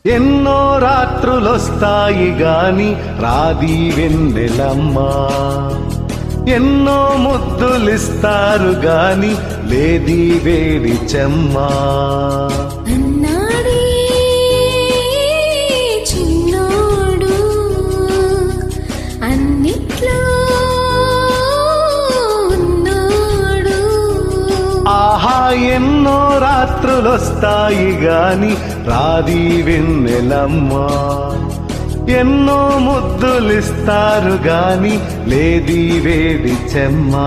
ఎన్నో రాత్రులొస్తాయి గాని రాది వెన్నెలమ్మా, ఎన్నో ముద్దులిస్తారు గాని లేది వేడి చెమ్మా. అన్నాడే చిన్నోడు అన్నిట్లో ఉన్నాడు. ఆహా ఎన్నో రాత్రులొస్తాయి గాని రాది వెన్నెలమ్మా, ఎన్నో ముద్దులిస్తారు గాని లేది వేడి చెమ్మా.